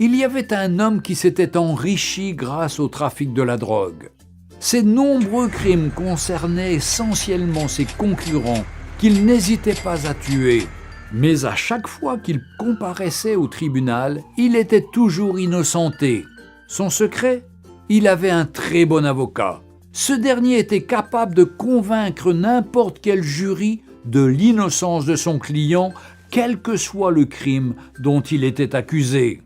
Il y avait un homme qui s'était enrichi grâce au trafic de la drogue. Ses nombreux crimes concernaient essentiellement ses concurrents qu'il n'hésitait pas à tuer. Mais à chaque fois qu'il comparaissait au tribunal, il était toujours innocenté. Son secret ? Il avait un très bon avocat. Ce dernier était capable de convaincre n'importe quel jury de l'innocence de son client, quel que soit le crime dont il était accusé.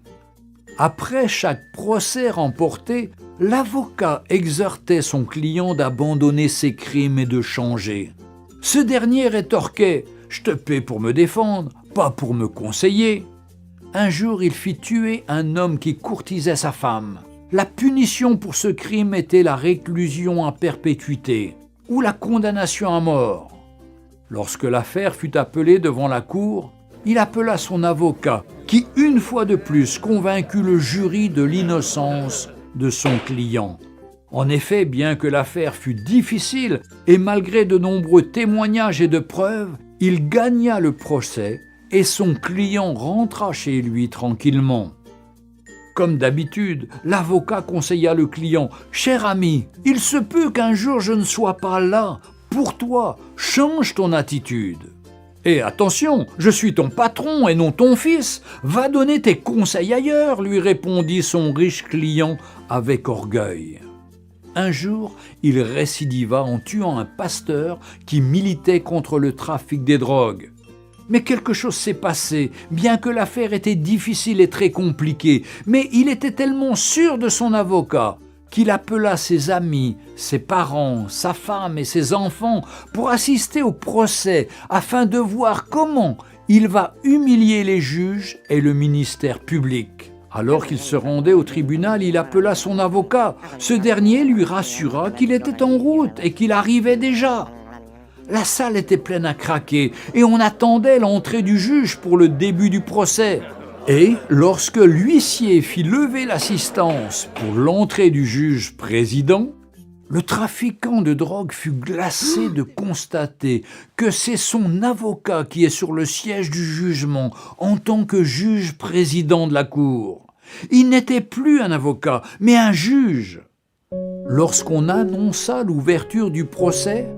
Après chaque procès remporté, l'avocat exhortait son client d'abandonner ses crimes et de changer. Ce dernier rétorquait « Je te paie pour me défendre, pas pour me conseiller ». Un jour, il fit tuer un homme qui courtisait sa femme. La punition pour ce crime était la réclusion à perpétuité ou la condamnation à mort. Lorsque l'affaire fut appelée devant la cour, il appela son avocat qui, une fois de plus, convaincut le jury de l'innocence de son client. En effet, bien que l'affaire fût difficile et malgré de nombreux témoignages et de preuves, il gagna le procès et son client rentra chez lui tranquillement. Comme d'habitude, l'avocat conseilla le client « Cher ami, il se peut qu'un jour je ne sois pas là. Pour toi, change ton attitude. Et attention, je suis ton patron et non ton fils. Va donner tes conseils ailleurs, lui répondit son riche client avec orgueil. Un jour, il récidiva en tuant un pasteur qui militait contre le trafic des drogues. Mais quelque chose s'est passé, bien que l'affaire était difficile et très compliquée, mais il était tellement sûr de son avocat qu'il appela ses amis, ses parents, sa femme et ses enfants pour assister au procès afin de voir comment il va humilier les juges et le ministère public. Alors qu'il se rendait au tribunal, il appela son avocat. Ce dernier lui rassura qu'il était en route et qu'il arrivait déjà. La salle était pleine à craquer et on attendait l'entrée du juge pour le début du procès. Et lorsque l'huissier fit lever l'assistance pour l'entrée du juge président, le trafiquant de drogue fut glacé de constater que c'est son avocat qui est sur le siège du jugement en tant que juge président de la cour. Il n'était plus un avocat, mais un juge. Lorsqu'on annonça l'ouverture du procès,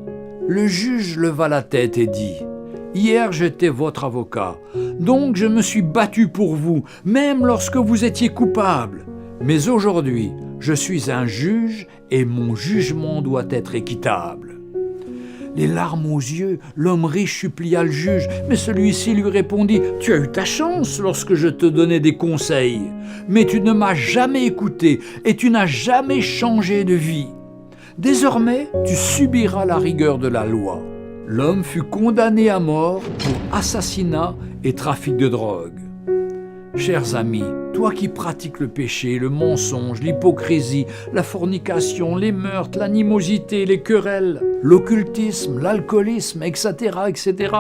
le juge leva la tête et dit « Hier, j'étais votre avocat, donc je me suis battu pour vous, même lorsque vous étiez coupable. Mais aujourd'hui, je suis un juge et mon jugement doit être équitable. » Les larmes aux yeux, l'homme riche supplia le juge, mais celui-ci lui répondit « Tu as eu ta chance lorsque je te donnais des conseils, mais tu ne m'as jamais écouté et tu n'as jamais changé de vie. Désormais, tu subiras la rigueur de la loi. » L'homme fut condamné à mort pour assassinat et trafic de drogue. Chers amis, toi qui pratiques le péché, le mensonge, l'hypocrisie, la fornication, les meurtres, l'animosité, les querelles, l'occultisme, l'alcoolisme, etc., etc.,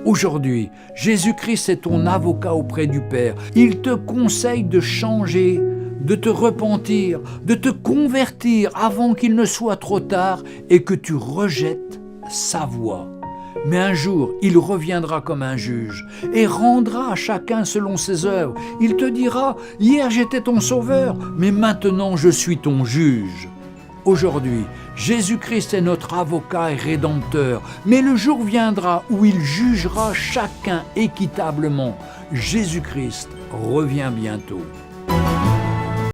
aujourd'hui, Jésus-Christ est ton avocat auprès du Père. Il te conseille de changer, de te repentir, de te convertir avant qu'il ne soit trop tard et que tu rejettes sa voix. Mais un jour, il reviendra comme un juge et rendra à chacun selon ses œuvres. Il te dira « Hier j'étais ton sauveur, mais maintenant je suis ton juge. » Aujourd'hui, Jésus-Christ est notre avocat et rédempteur, mais le jour viendra où il jugera chacun équitablement. Jésus-Christ revient bientôt.